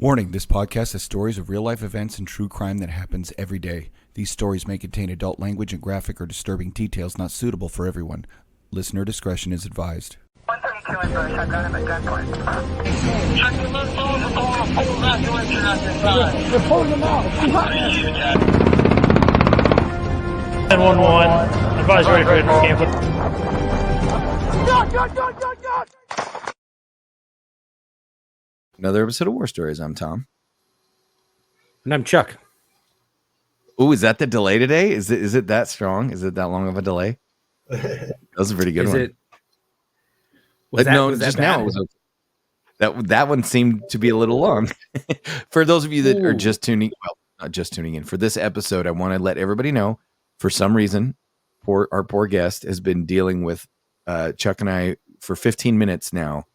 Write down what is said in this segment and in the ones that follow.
Warning, this podcast has stories of real-life events and true crime that happens every day. These stories may contain adult language and graphic or disturbing details not suitable for everyone. Listener discretion is advised. 132 in Bush, I've got him at gunpoint. Check the missiles, it's all full evacuation at this time. They're pulling them out. 10-1-1, advise ready for camp. God! Another episode of War Stories. I'm Tom. And I'm Chuck. Ooh, is that the delay today? Is it that strong? Is it that long of a delay? That was a pretty good one. Now it was okay. That one seemed to be a little long. For those of you that are just not just tuning in, for this episode, I want to let everybody know, for some reason, our poor guest has been dealing with Chuck and I for 15 minutes now,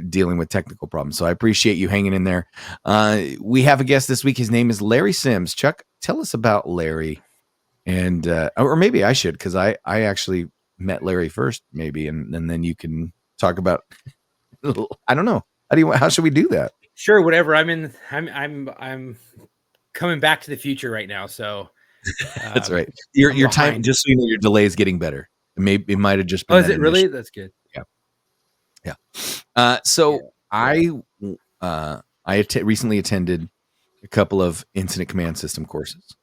dealing with technical problems. So I appreciate you hanging in there. We have a guest this week. His name is Larry Sims. Chuck, tell us about Larry. And or maybe I should, because I actually met Larry first, maybe, and then you can talk about. I don't know. How should we do that? Sure, whatever. I'm coming back to the future right now, so that's right. Your time, just so you know, your delay is getting better. It might have just been. Oh, is it really? That's good. Yeah. I recently attended a couple of incident command system courses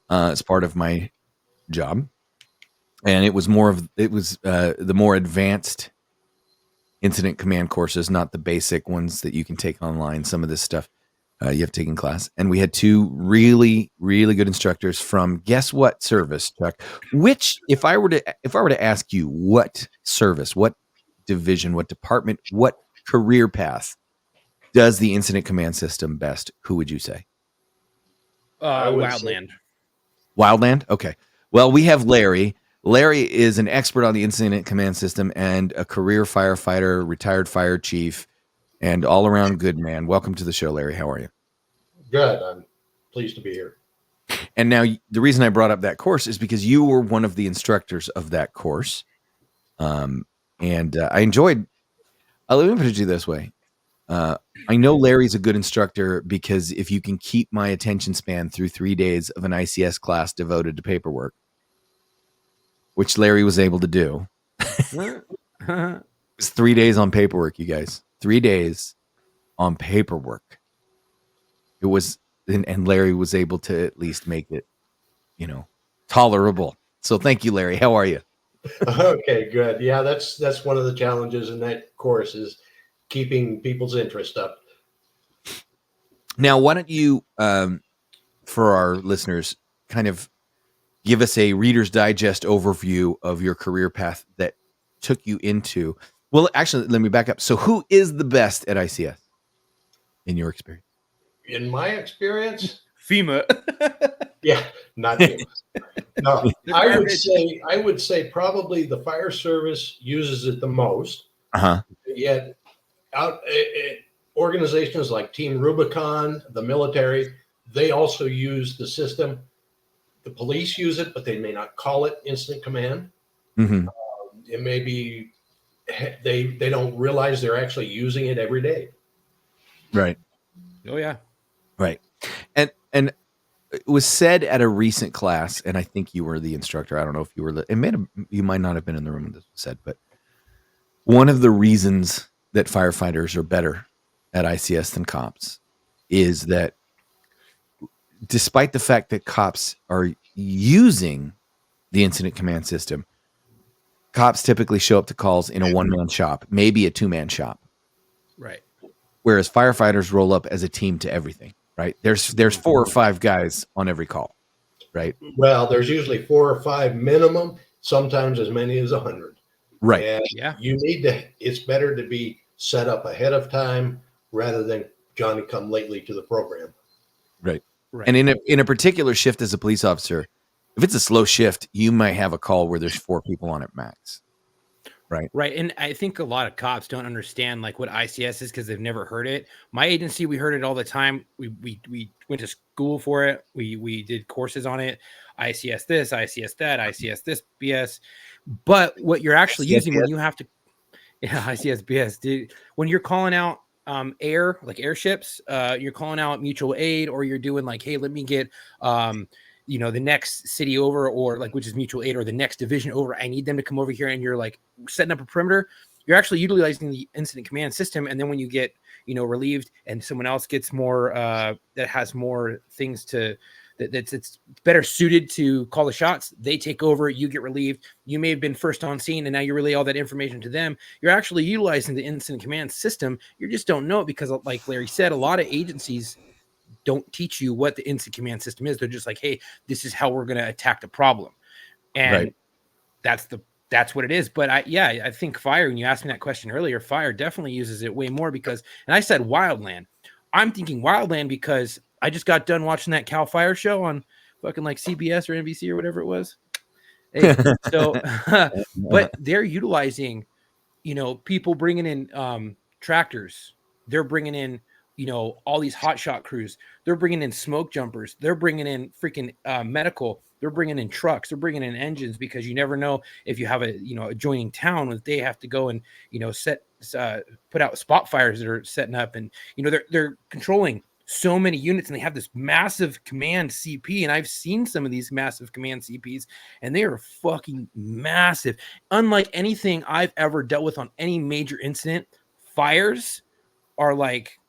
as part of my job, and it was the more advanced incident command courses, not the basic ones that you can take online. Some of this stuff you have taken class, and we had two really, really good instructors from, guess what service, Chuck? Which, if I were to ask you, what service, what division, what department, what career path does the incident command system best, who would you say? Wildland. Wildland? Okay. Well, we have Larry. Larry is an expert on the incident command system and a career firefighter, retired fire chief, and all-around good man. Welcome to the show, Larry. How are you? Good. I'm pleased to be here. And now the reason I brought up that course is because you were one of the instructors of that course. And I enjoyed. Let me put it to you this way. I know Larry's a good instructor because if you can keep my attention span through 3 days of an ICS class devoted to paperwork, which Larry was able to do. It was 3 days on paperwork, you guys. 3 days on paperwork. It was, and Larry was able to at least make it, tolerable. So thank you, Larry. How are you? Okay, good. Yeah, that's one of the challenges in that course is keeping people's interest up. Now, why don't you, for our listeners, kind of give us a Reader's Digest overview of your career path that took you into. Well, actually, let me back up. So who is the best at ICS in your experience? In my experience? FEMA. Yeah, not FEMA. No, I would say probably the fire service uses it the most. Uh-huh. Yet organizations like Team Rubicon, the military, they also use the system. The police use it, but they may not call it incident command. Mm-hmm. It may be they don't realize they're actually using it every day. Right. Oh yeah. Right. And it was said at a recent class, and I think you were the instructor. I don't know if you were. You might not have been in the room when this was said, but one of the reasons that firefighters are better at ICS than cops is that, despite the fact that cops are using the incident command system, cops typically show up to calls in a one-man shop, maybe a two-man shop. Right. Whereas firefighters roll up as a team to everything, right? There's 4 or 5 guys on every call, right? Well, there's usually 4 or 5 minimum, sometimes as many as 100. Right. And it's better to be set up ahead of time rather than Johnny come lately to the program. Right. And in a particular shift as a police officer, if it's a slow shift, you might have a call where there's 4 people on it max. Right. And I think a lot of cops don't understand like what ICS is because they've never heard it. My agency, we heard it all the time. We went to school for it. We did courses on it. ICS this, ICS that, ICS this BS. But what you're actually using when you have to, ICS BS, dude, when you're calling out air, like airships, you're calling out mutual aid, or you're doing like, hey, let me get the next city over, or like, which is mutual aid, or the next division over, I need them to come over here, and you're like setting up a perimeter. You're actually utilizing the incident command system, and then when you get relieved, and someone else gets more that has more things to that's it's better suited to call the shots, they take over, you get relieved. You may have been first on scene, and now you relay all that information to them. You're actually utilizing the incident command system. You just don't know it because, like Larry said, a lot of agencies don't teach you what the incident command system is. They're just like, hey, this is how we're going to attack the problem, and that's what it is. But I think Fire, when you asked me that question earlier, Fire definitely uses it way more because, and I said Wildland. I'm thinking Wildland because I just got done watching that Cal Fire show on fucking like CBS or NBC or whatever it was. Hey, so, but they're utilizing, people bringing in tractors. They're bringing in, all these hotshot crews. They're bringing in smoke jumpers. They're bringing in freaking medical. They're bringing in trucks. They're bringing in engines, because you never know if you have a adjoining town that they have to go and put out spot fires that are setting up, and they're controlling so many units, and they have this massive command CP. And I've seen some of these massive command CPs, and they are fucking massive. Unlike anything I've ever dealt with on any major incident, fires are like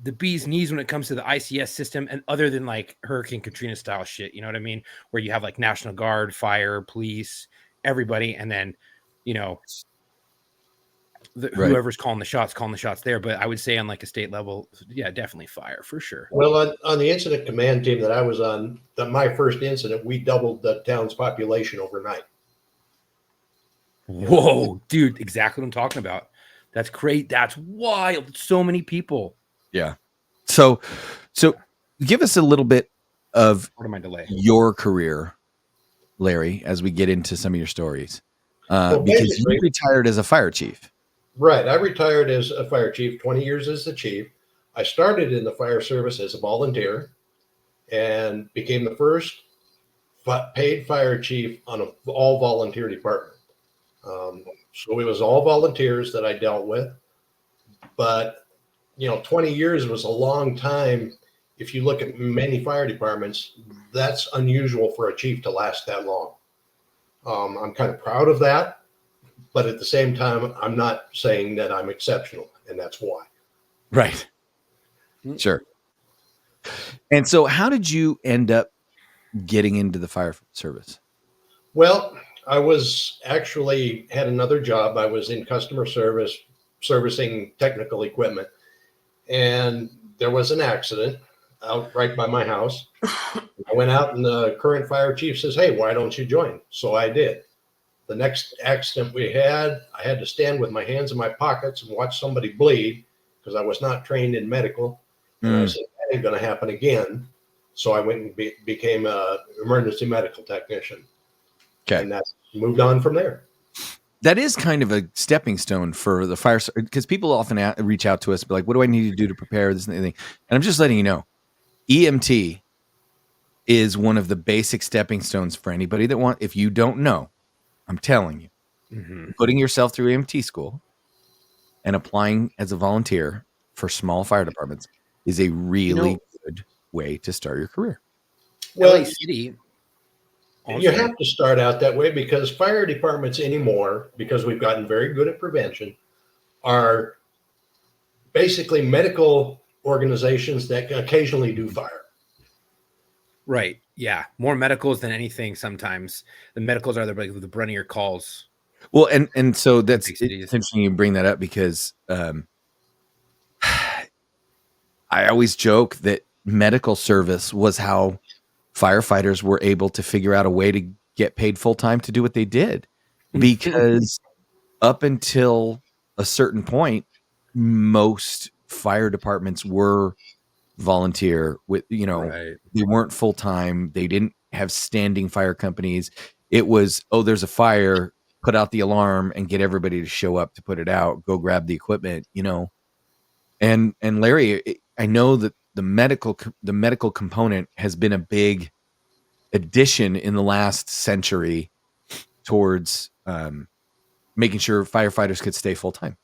the bee's knees when it comes to the ICS system, and other than like Hurricane Katrina style shit, you know what I mean? Where you have like National Guard, fire, police, everybody, and then, whoever's calling the shots there. But I would say on like a state level, yeah, definitely fire for sure. Well, on the incident command team that I was on, my first incident, we doubled the town's population overnight. Whoa, dude, exactly what I'm talking about. That's great. That's wild. So many people. Yeah. So give us a little bit of your career, Larry, as we get into some of your stories. Because you retired as a fire chief. Right. I retired as a fire chief, 20 years as the chief. I started in the fire service as a volunteer and became the first paid fire chief on an all volunteer department. So it was all volunteers that I dealt with. But 20 years was a long time. If you look at many fire departments, that's unusual for a chief to last that long. I'm kind of proud of that, but at the same time, I'm not saying that I'm exceptional, and that's why. Right. Sure. And so how did you end up getting into the fire service? Well, I was actually had another job. I was in customer service, servicing technical equipment. And there was an accident out right by my house. I went out, and the current fire chief says, hey, why don't you join? So I did. The next accident we had, I had to stand with my hands in my pockets and watch somebody bleed because I was not trained in medical. And I said, that ain't going to happen again. So I went and became an emergency medical technician. Okay. And that moved on from there. That is kind of a stepping stone for the fire, because people often reach out to us, be like, what do I need to do to prepare this and anything? And I'm just letting you know, EMT is one of the basic stepping stones for anybody that if you don't know, I'm telling you, putting yourself through EMT school and applying as a volunteer for small fire departments is a really good way to start your career. Well, LA City. You have to start out that way because fire departments anymore, because we've gotten very good at prevention, are basically medical organizations that occasionally do fire. Right. Yeah. More medicals than anything. Sometimes the medicals are the brunt of your calls. Well, and so that's interesting you bring that up because I always joke that medical service was how firefighters were able to figure out a way to get paid full time to do what they did, because up until a certain point, most fire departments were volunteer with, they weren't full time. They didn't have standing fire companies. It was, there's a fire, put out the alarm and get everybody to show up to put it out, go grab the equipment, and Larry, I know that the medical component has been a big addition in the last century towards making sure firefighters could stay full time.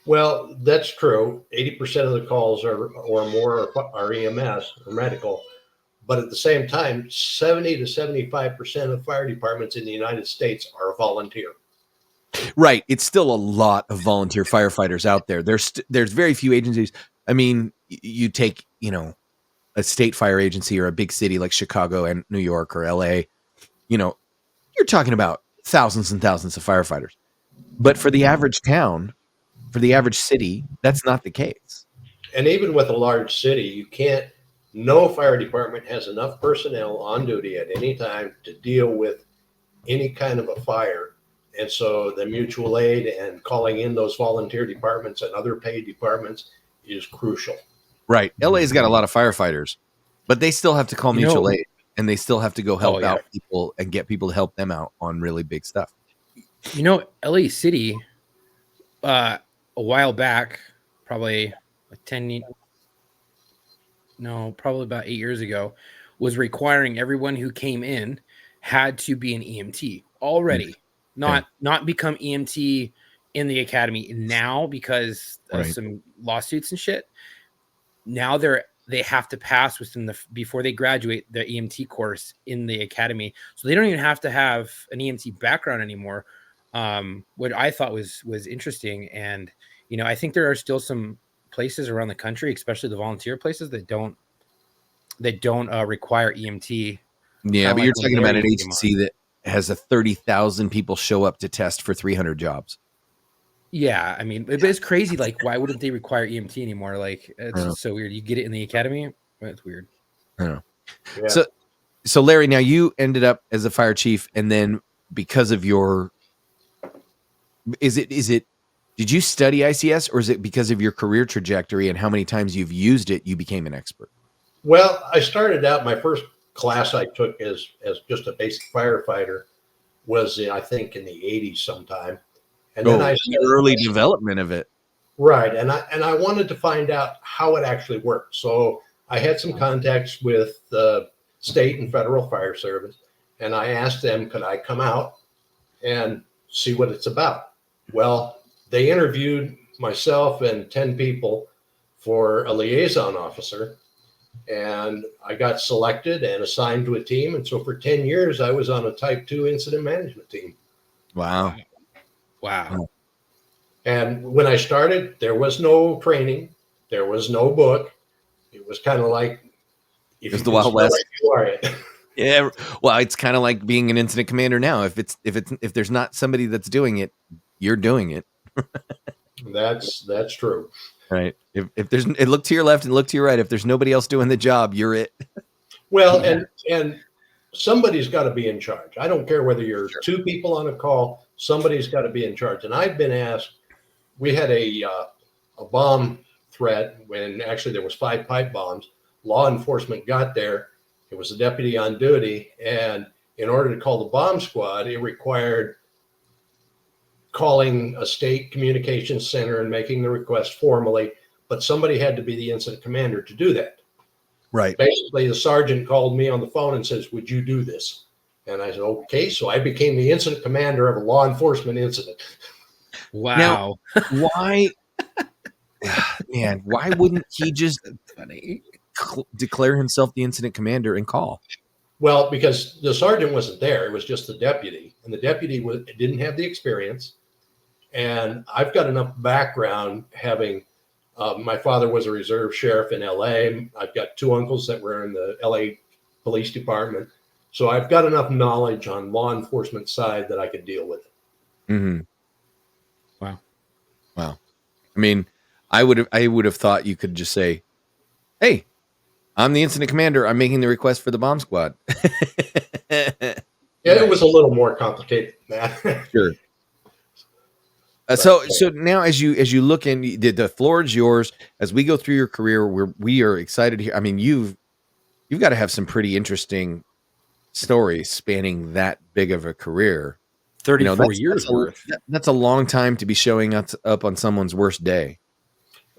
Well, that's true. 80% of the calls or more are EMS or medical. But at the same time, 70 to 75% of fire departments in the United States are volunteer. Right. It's still a lot of volunteer firefighters out there. There's very few agencies. I mean, you take, a state fire agency or a big city like Chicago and New York or LA, you're talking about thousands and thousands of firefighters. But for the average town, for the average city, that's not the case. And even with a large city, no fire department has enough personnel on duty at any time to deal with any kind of a fire. And so the mutual aid and calling in those volunteer departments and other paid departments is crucial. Right. LA's got a lot of firefighters, but they still have to call mutual aid, and they still have to go help out people and get people to help them out on really big stuff. LA City, a while back, probably probably about 8 years ago, was requiring everyone who came in had to be an EMT already, not become EMT in the academy now because of some lawsuits and shit. Now they have to pass before they graduate the EMT course in the academy, so they don't even have to have an EMT background anymore. What I thought was interesting, and I think there are still some places around the country, especially the volunteer places, that don't require EMT. Yeah, but you're talking about an agency that has 30,000 people show up to test for 300 jobs. Yeah, I mean, it's crazy. Like, why wouldn't they require EMT anymore? Like, it's just so weird. You get it in the academy. That's weird. I don't know. Yeah. So Larry, now you ended up as a fire chief, and then because of your, is it? Did you study ICS, or is it because of your career trajectory and how many times you've used it, you became an expert? Well, I started out, my first class I took as just a basic firefighter was I think in the 80s sometime. And then the early development of it. Right. And I wanted to find out how it actually worked. So I had some contacts with the state and federal fire service, and I asked them, could I come out and see what it's about? Well, they interviewed myself and 10 people for a liaison officer, and I got selected and assigned to a team. And so for 10 years, I was on a type 2 incident management team. Wow. And when I started, there was no training. There was no book. It was kind of like, it's the Wild West. You are it. Yeah. Well, it's kind of like being an incident commander now. If there's not somebody that's doing it, you're doing it. That's true. Right. If there's, look to your left and look to your right. If there's nobody else doing the job, you're it. Well, and somebody's got to be in charge. I don't care whether you're two people on a call. Somebody's got to be in charge. And I've been asked. We had a bomb threat when actually there was 5 pipe bombs. Law enforcement got there. It was a deputy on duty, and in order to call the bomb squad, it required calling a state communications center and making the request formally. But somebody had to be the incident commander to do that. Right. Basically, the sergeant called me on the phone and says, "Would you do this?" And I said, "Okay." So I became the incident commander of a law enforcement incident. Wow. Now, why, man, why wouldn't he just declare himself the incident commander and call? Well, because the sergeant wasn't there. It was just the deputy, and the deputy didn't have the experience. And I've got enough background having, my father was a reserve sheriff in LA. I've got 2 uncles that were in the LA police department. So I've got enough knowledge on law enforcement side that I could deal with it. Mm-hmm. Wow. I mean, I would have thought you could just say, "Hey, I'm the incident commander. I'm making the request for the bomb squad." Yeah, it was a little more complicated than that. Sure. So now as you look in, the floor is yours. As we go through your career, we are excited here. I mean, you've got to have some pretty interesting stories spanning that big of a career. 34 years worth. That's a long time to be showing up on someone's worst day.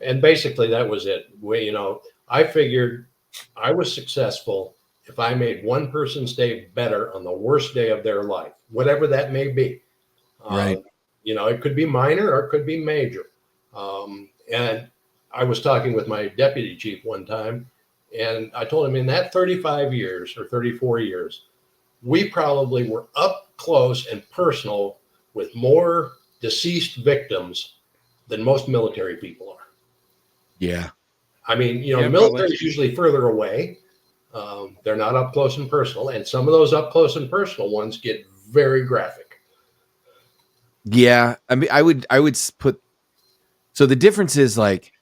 And basically that was it. I figured I was successful if I made one person's day better on the worst day of their life, whatever that may be. Right. It could be minor or it could be major. And I was talking with my deputy chief one time, and I told him in that 35 years or 34 years, we probably were up close and personal with more deceased victims than most military people are. Yeah. I mean, Yeah, the military is usually further away. They're not up close and personal. And some of those up close and personal ones get very graphic. Yeah. I mean, I would put, so the difference is like,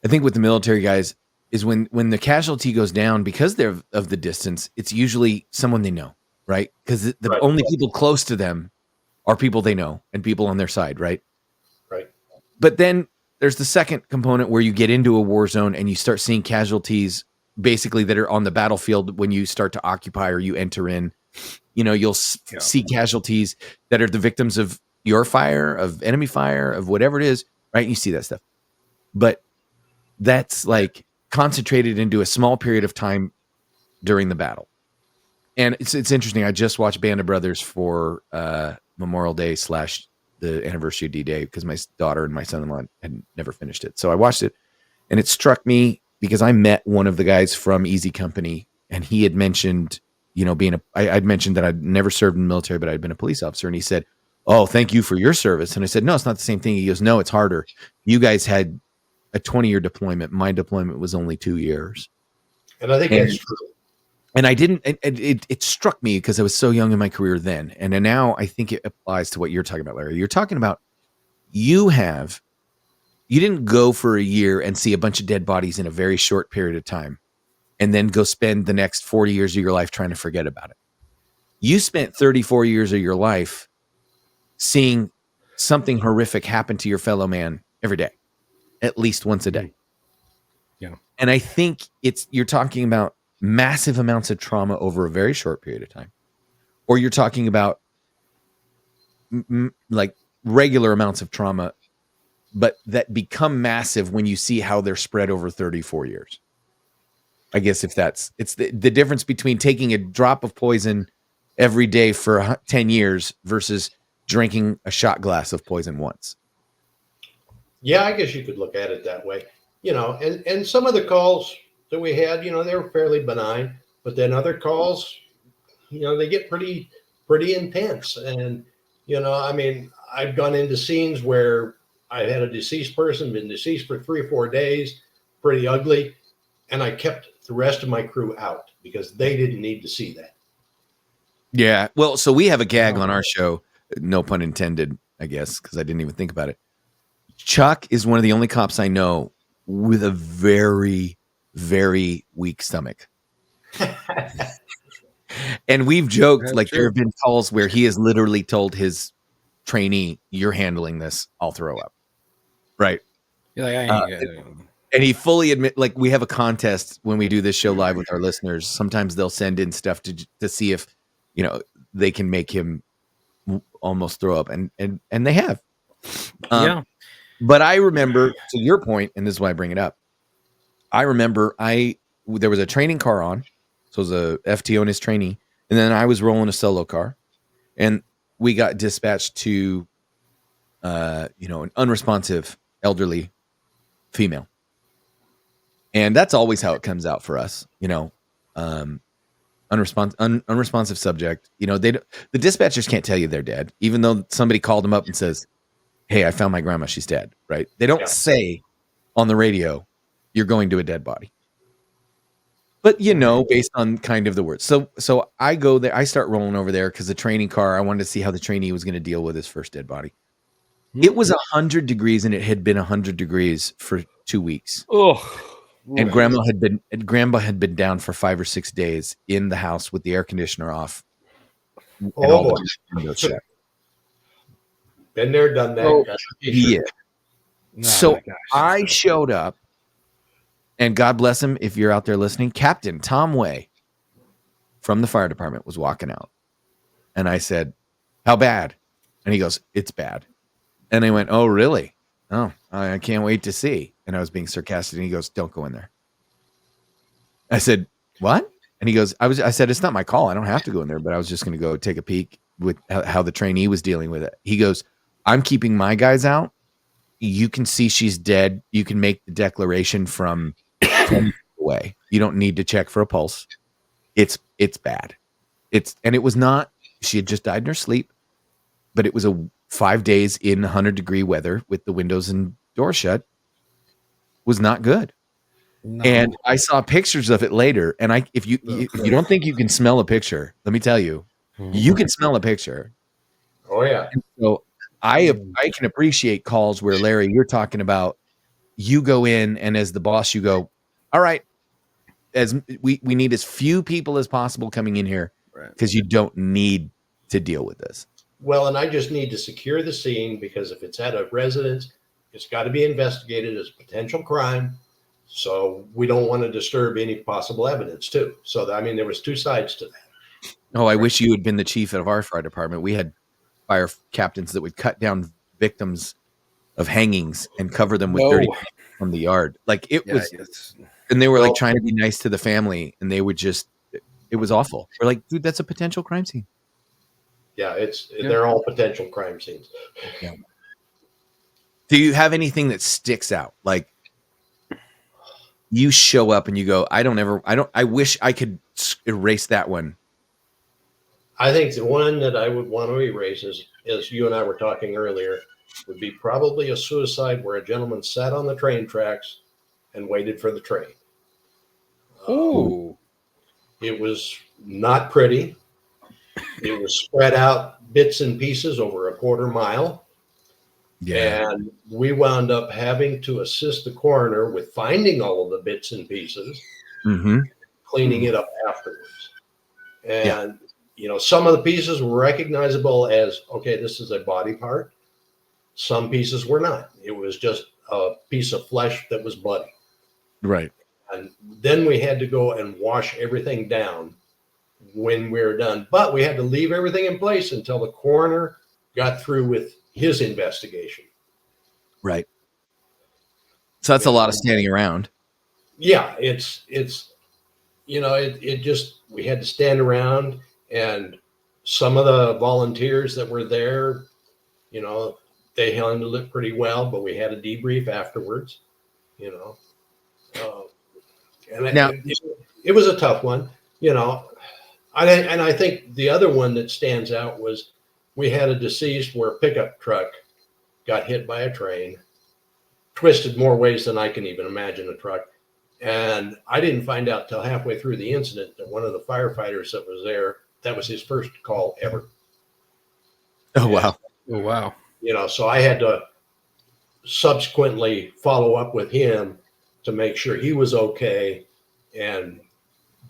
I think with the military guys is when the casualty goes down because they're of the distance, it's usually someone they know, right? Because the Right. only people close to them are people they know and people on their side, right? Right. But then there's the second component where you get into a war zone and you start seeing casualties basically that are on the battlefield when you start to occupy or you enter in. You'll see casualties that are the victims of your fire, of enemy fire, of whatever it is, right? You see that stuff. But that's like concentrated into a small period of time during the battle. And it's interesting. I just watched Band of Brothers for Memorial Day / the anniversary of D-Day because my daughter and my son-in-law had never finished it. So I watched it, and it struck me because I met one of the guys from Easy Company, and he had mentioned, I'd mentioned that I'd never served in the military, but I'd been a police officer, and he said, "Oh, thank you for your service." And I said, "No, it's not the same thing." He goes, "No, it's harder. You guys had a 20-year deployment. My deployment was only 2 years." And I think that's true. And I didn't, it struck me because I was so young in my career then. And then now I think it applies to what you're talking about, Larry. You're talking about you didn't go for a year and see a bunch of dead bodies in a very short period of time and then go spend the next 40 years of your life trying to forget about it. You spent 34 years of your life seeing something horrific happen to your fellow man every day, at least once a day. Yeah. And I think you're talking about massive amounts of trauma over a very short period of time, or you're talking about like regular amounts of trauma, but that become massive when you see how they're spread over 34 years. I guess it's the difference between taking a drop of poison every day for 10 years versus drinking a shot glass of poison once. Yeah, I guess you could look at it that way. And some of the calls that we had, they were fairly benign, but then other calls, they get pretty intense. And, I mean, I've gone into scenes where I had a deceased person, been deceased for 3 or 4 days, pretty ugly. And I kept the rest of my crew out because they didn't need to see that. Yeah. Well, so we have a gag on our show, no pun intended, I guess, because I didn't even think about it. Chuck is one of the only cops I know with a very, very weak stomach. And we've joked, That's like true. there have been calls where he has literally told his trainee, "You're handling this, I'll throw up." Right. You're like, And he fully admit, like we have a contest when we do this show live with our listeners. Sometimes they'll send in stuff to see if, they can make him almost throw up. And they have. yeah. But I remember, to your point, and this is why I bring it up. I remember there was a training car on. So it was a FTO and his trainee. And then I was rolling a solo car. And we got dispatched to, an unresponsive elderly female. And that's always how it comes out for us, unresponsive subject. The dispatchers can't tell you they're dead, even though somebody called them up and says, "Hey, I found my grandma. She's dead." Right? They don't say on the radio, "You're going to a dead body." But based on kind of the words. So I go there. I start rolling over there because the training car. I wanted to see how the trainee was going to deal with his first dead body. It was 100 degrees, and it had been 100 degrees for 2 weeks. Oh. And grandma had been down for 5 or 6 days in the house with the air conditioner off. And all the windows shut. Been there, done that. Oh, Got yeah. Oh, So my gosh, I that's showed up, and God bless him if you're out there listening, Captain Tom Way from the fire department was walking out. And I said, "How bad?" And he goes, "It's bad." And I went, "Oh, really? Oh, I can't wait to see." And I was being sarcastic, and he goes, "Don't go in there." I said, "What?" And he goes, I said, "It's not my call. I don't have to go in there, but I was just going to go take a peek with how the trainee was dealing with it." He goes, "I'm keeping my guys out. you can see she's dead. You can make the declaration from 10 feet away. You don't need to check for a pulse. It's bad. And it was not, she had just died in her sleep, but it was 5 days in 100-degree weather with the windows and door shut. Was not good. No. And I saw pictures of it later. And if you don't think you can smell a picture, let me tell you, you can smell a picture. Oh yeah. And so I can appreciate calls where, Larry, you're talking about, you go in and as the boss, you go, all right, as we need as few people as possible coming in here because you don't need to deal with this. Well, and I just need to secure the scene because if it's at a residence, it's got to be investigated as potential crime. So we don't want to disturb any possible evidence too. So I mean, there was two sides to that. Oh, I wish you had been the chief of our fire department. We had fire captains that would cut down victims of hangings and cover them with dirty from the yard. Like it was, and they were like trying to be nice to the family, and they would just, it was awful. We're like, dude, that's a potential crime scene. Yeah, they're all potential crime scenes. Yeah. Do you have anything that sticks out? Like you show up and you go, I wish I could erase that one. I think the one that I would want to erase is, as you and I were talking earlier, would be probably a suicide where a gentleman sat on the train tracks and waited for the train. Oh, it was not pretty. It was spread out bits and pieces over a quarter mile. Yeah. And we wound up having to assist the coroner with finding all of the bits and pieces, cleaning it up afterwards. And, you know, some of the pieces were recognizable as, okay, this is a body part. Some pieces were not. It was just a piece of flesh that was bloody. Right. And then we had to go and wash everything down when we were done. But we had to leave everything in place until the coroner got through with his investigation. Right. So that's a lot of standing around. Yeah, it's you know, it just, we had to stand around, and some of the volunteers that were there, you know, they handled it pretty well, but we had a debrief afterwards, you know. And now, it was a tough one, you know. And I think the other one that stands out was we had a deceased where a pickup truck got hit by a train, twisted more ways than I can even imagine a truck. And I didn't find out till halfway through the incident that one of the firefighters that was there, that was his first call ever. Oh, wow. Oh, wow. You know, so I had to subsequently follow up with him to make sure he was okay and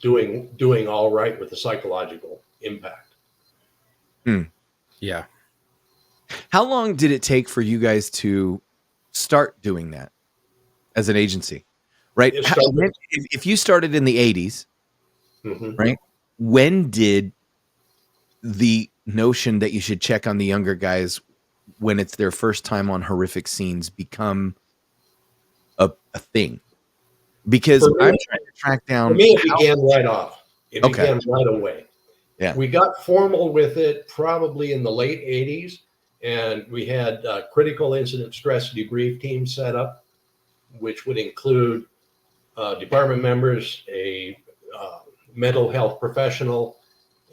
doing all right with the psychological impact. Yeah. How long did it take for you guys to start doing that as an agency? Right? If you started in the 80s, right? When did the notion that you should check on the younger guys when it's their first time on horrific scenes become a thing? Because I'm trying to track down. For me, it began right off. It began right away. Yeah. We got formal with it probably in the late 80s, and we had a critical incident stress debrief team set up, which would include department members, a mental health professional,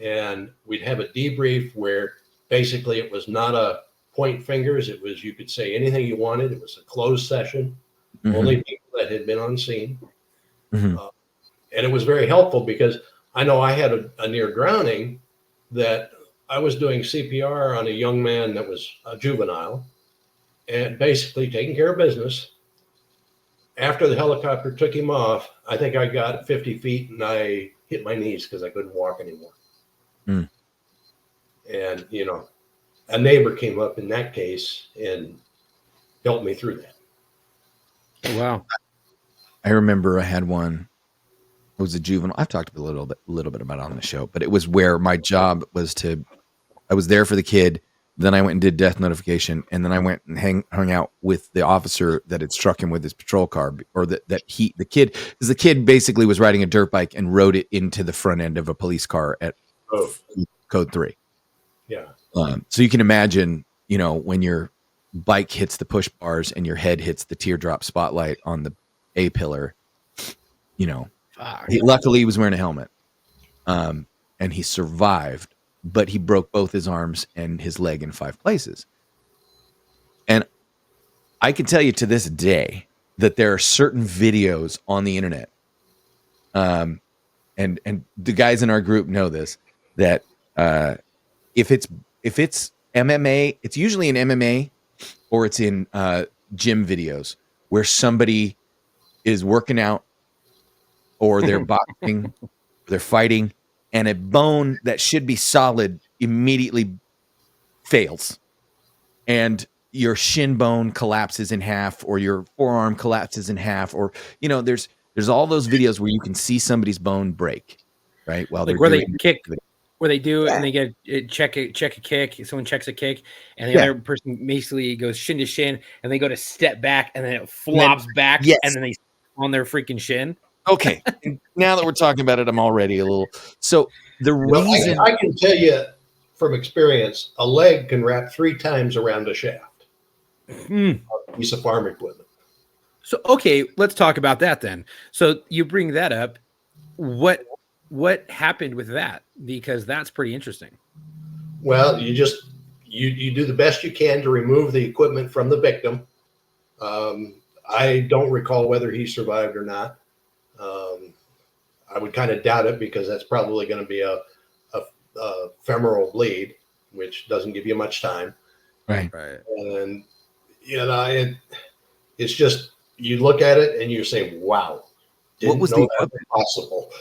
and we'd have a debrief where basically it was not a point fingers. It was, you could say anything you wanted. It was a closed session, only people that had been on scene. And it was very helpful because I know I had a near drowning that I was doing CPR on a young man that was a juvenile and basically taking care of business. After the helicopter took him off, I think I got 50 feet and I hit my knees because I couldn't walk anymore. And, you know, a neighbor came up in that case and helped me through that. Oh, wow. I remember I had one. It was a juvenile. I've talked a little bit about it on the show, but it was where my job was I was there for the kid. Then I went and did death notification, and then I went and hung out with the officer that had struck him with his patrol car, or the kid, because the kid basically was riding a dirt bike and rode it into the front end of a police car at code 3. Yeah. So you can imagine, you know, when you're bike hits the push bars and your head hits the teardrop spotlight on the A pillar. You know, luckily he was wearing a helmet, and he survived, but he broke both his arms and his leg in 5 places. And I can tell you to this day that there are certain videos on the internet, and the guys in our group know this, that if it's MMA, it's usually in MMA or it's in gym videos where somebody is working out or they're boxing, they're fighting, and a bone that should be solid immediately fails. And your shin bone collapses in half, or your forearm collapses in half, or there's all those videos where you can see somebody's bone break, right? While like where they kick, where they do it and they get check a kick. Someone checks a kick, and the other person basically goes shin to shin, and they go to step back, and then it flops back, and then they on their freaking shin. Okay, now that we're talking about it, I'm already a little. So the reason I can tell you from experience, a leg can wrap 3 times around a shaft. A piece of farm equipment. So okay, let's talk about that then. So you bring that up. What happened with that? Because that's pretty interesting. Well, you just you do the best you can to remove the equipment from the victim. I don't recall whether he survived or not. I would kind of doubt it because that's probably going to be a femoral bleed, which doesn't give you much time. Right. And it's just you look at it and you say, "Wow, what was the equipment possible?"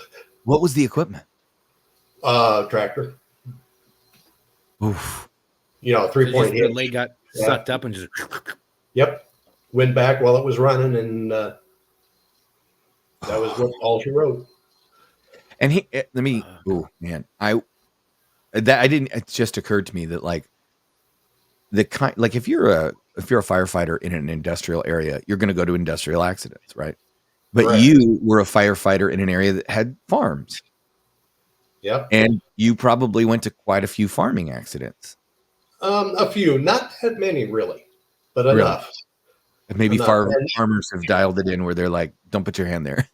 What was the equipment? Tractor. Oof. 3-point hit. The leg got sucked up and just. Yep. Went back while it was running, and that was all she wrote. And it just occurred to me that if you're a firefighter in an industrial area, you're going to go to industrial accidents, right? But Correct. You were a firefighter in an area that had farms. Yep. And you probably went to quite a few farming accidents. A few, not that many really, but enough. Maybe farmers have dialed it in where they're like, don't put your hand there.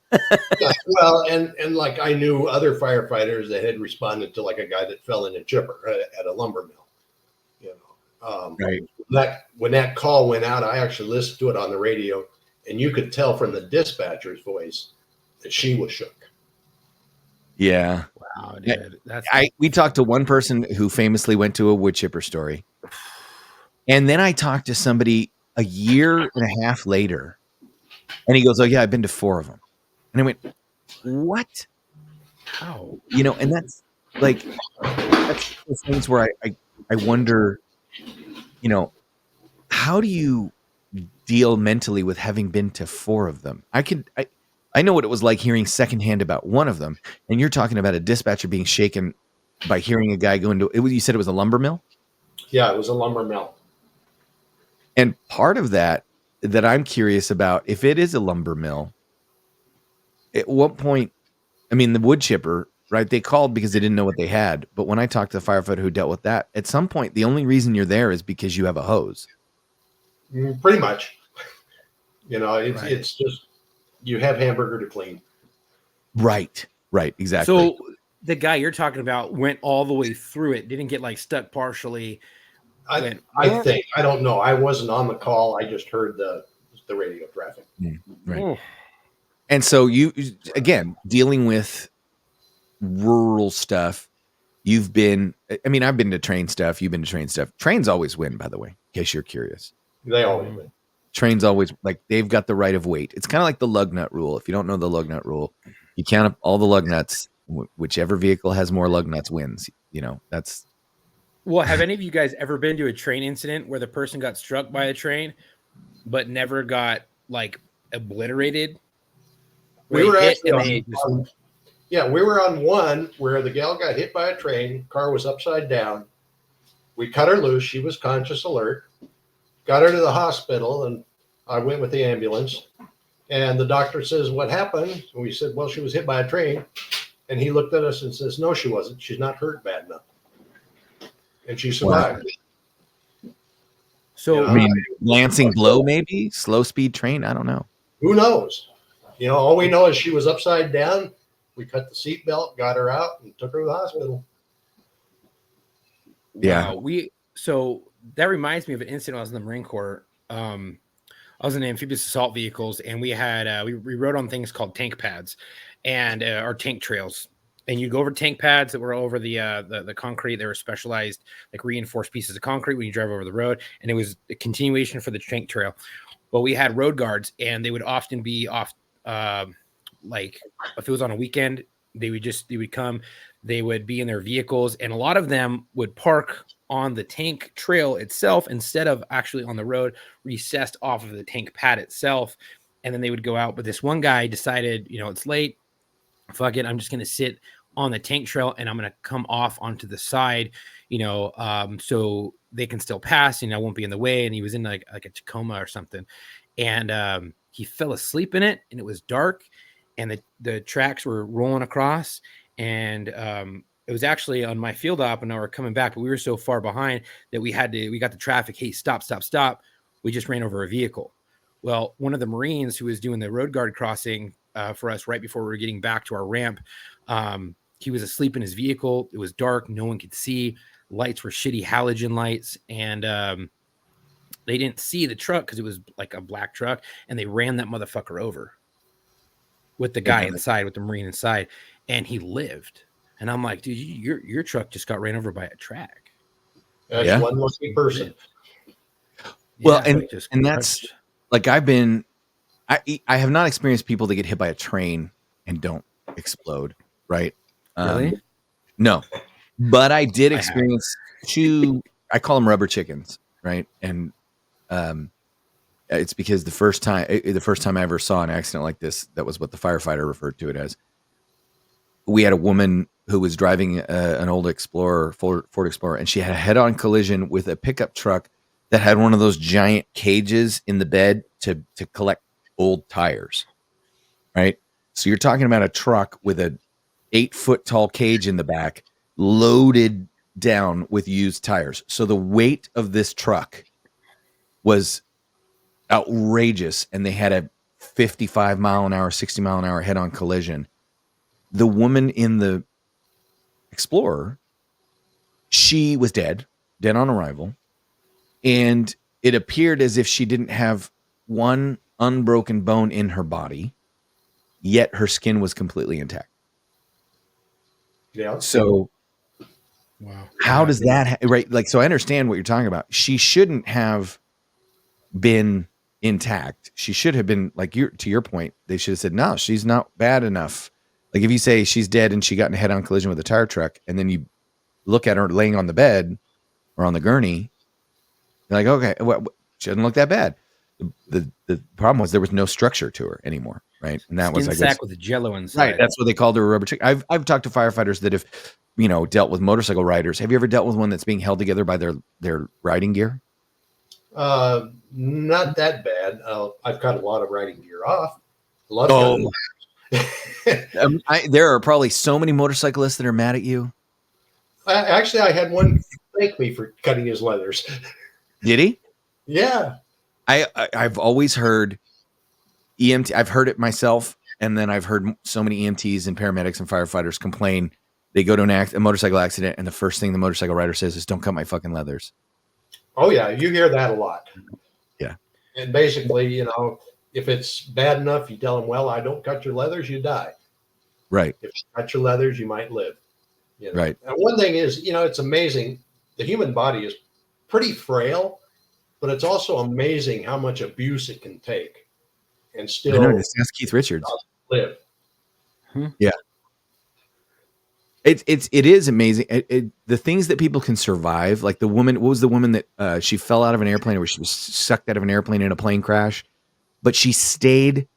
Yeah, well, and like I knew other firefighters that had responded to like a guy that fell in a chipper at a lumber mill. Right. When that call went out, I actually listened to it on the radio, and you could tell from the dispatcher's voice that she was shook. Yeah. Wow, dude. We talked to one person who famously went to a wood chipper story. And then I talked to somebody a year and a half later, and he goes, "Oh yeah, I've been to 4 of them." And I went, "What? How?" And that's those things where I wonder, how do you deal mentally with having been to 4 of them? I know what it was like hearing secondhand about one of them, and you're talking about a dispatcher being shaken by hearing a guy go into it. You said it was a lumber mill? Yeah, it was a lumber mill. And part of that I'm curious about, if it is a lumber mill, at what point, the wood chipper, right? They called because they didn't know what they had. But when I talked to the firefighter who dealt with that, at some point, the only reason you're there is because you have a hose. Pretty much. It's just you have hamburger to clean. Right, exactly. So the guy you're talking about went all the way through it, didn't get stuck partially. I think, I don't know. I wasn't on the call. I just heard the radio traffic. Right. Oh. And so you, again, dealing with rural stuff, I've been to train stuff. You've been to train stuff. Trains always win, by the way, in case you're curious. They always win. Trains always, they've got the right of weight. It's kind of like the lug nut rule. If you don't know the lug nut rule, you count up all the lug nuts. Whichever vehicle has more lug nuts wins. That's. Well, have any of you guys ever been to a train incident where the person got struck by a train, but never got obliterated? We were actually we were on one where the gal got hit by a train. Car was upside down. We cut her loose. She was conscious, alert. Got her to the hospital, and I went with the ambulance. And the doctor says, "What happened?" And we said, "Well, she was hit by a train." And he looked at us and says, "No, she wasn't. She's not hurt bad enough." And she survived. Wow. So I mean, Lansing Blow, maybe slow speed train. I don't know. Who knows? All we know is she was upside down. We cut the seatbelt, got her out, and took her to the hospital. Yeah. wow, so that reminds me of an incident. I was in the Marine Corps. I was in amphibious assault vehicles, and we had we rode on things called tank pads, and our tank trails. And you go over tank pads that were over the concrete. They were specialized, like reinforced pieces of concrete when you drive over the road, and it was a continuation for the tank trail. Well, we had road guards, and they would often be off. Like if it was on a weekend, they would come. They would be in their vehicles, and a lot of them would park on the tank trail itself instead of actually on the road, recessed off of the tank pad itself. And then they would go out. But this one guy decided, it's late. Fuck it. I'm just going to sit on the tank trail and I'm going to come off onto the side, so they can still pass and I won't be in the way. And he was in like a Tacoma or something. And he fell asleep in it, and it was dark, and the tracks were rolling across. And it was actually on my field op, and now we're coming back, but we were so far behind that we got the traffic. Hey, stop. We just ran over a vehicle. Well, one of the Marines who was doing the road guard crossing for us right before we were getting back to our ramp, he was asleep in his vehicle. It was dark. No one could see. Lights were shitty halogen lights. And they didn't see the truck because it was like a black truck, and they ran that motherfucker over with the guy inside, with the Marine inside, and he lived. And I'm like, dude, your truck just got ran over by a track. That's one lucky person. Well, and that's like I have not experienced people that get hit by a train and don't explode, right? Really? No, but I did experience two. I call them rubber chickens, right? And it's because the first time I ever saw an accident like this, that was what the firefighter referred to it as. We had a woman who was driving an old Explorer, Ford Explorer, and she had a head-on collision with a pickup truck that had one of those giant cages in the bed to collect old tires, right? So you're talking about a truck with a 8-foot tall cage in the back, loaded down with used tires. So the weight of this truck was outrageous, and they had a 55 mile an hour, 60 mile an hour head-on collision. The woman in the Explorer, she was dead on arrival, and it appeared as if she didn't have one unbroken bone in her body, yet her skin was completely intact. Yeah. So wow, how does that right? Like, so I understand what you're talking about. She shouldn't have been intact. She should have been, like, to your point, they should have said, no, she's not bad enough. Like, if you say she's dead and she got in a head-on collision with a tire truck, and then you look at her laying on the bed or on the gurney, you're like, okay, well, she doesn't look that bad. The problem was there was no structure to her anymore, right? And that was, I guess, with the jello inside. right. That's what they called her, a rubber chicken. I've talked to firefighters that have, dealt with motorcycle riders. Have you ever dealt with one that's being held together by their riding gear? Not that bad. I've cut a lot of riding gear off. There are probably so many motorcyclists that are mad at you. Actually, I had one thank me for cutting his leathers. Did he? Yeah. I've always heard EMT. I've heard it myself, and then I've heard so many EMTs and paramedics and firefighters complain. They go to a motorcycle accident, and the first thing the motorcycle rider says is, "Don't cut my fucking leathers." Oh yeah, you hear that a lot. Yeah. And basically, if it's bad enough, you tell them, "Well, I don't cut your leathers, you die." Right. If you cut your leathers, you might live. Right. And one thing is, it's amazing. The human body is pretty frail, but it's also amazing how much abuse it can take and still That's Keith Richards. live. Yeah. It is amazing. The things that people can survive, like the woman. What was the woman that she fell out of an airplane, or she was sucked out of an airplane in a plane crash, but she stayed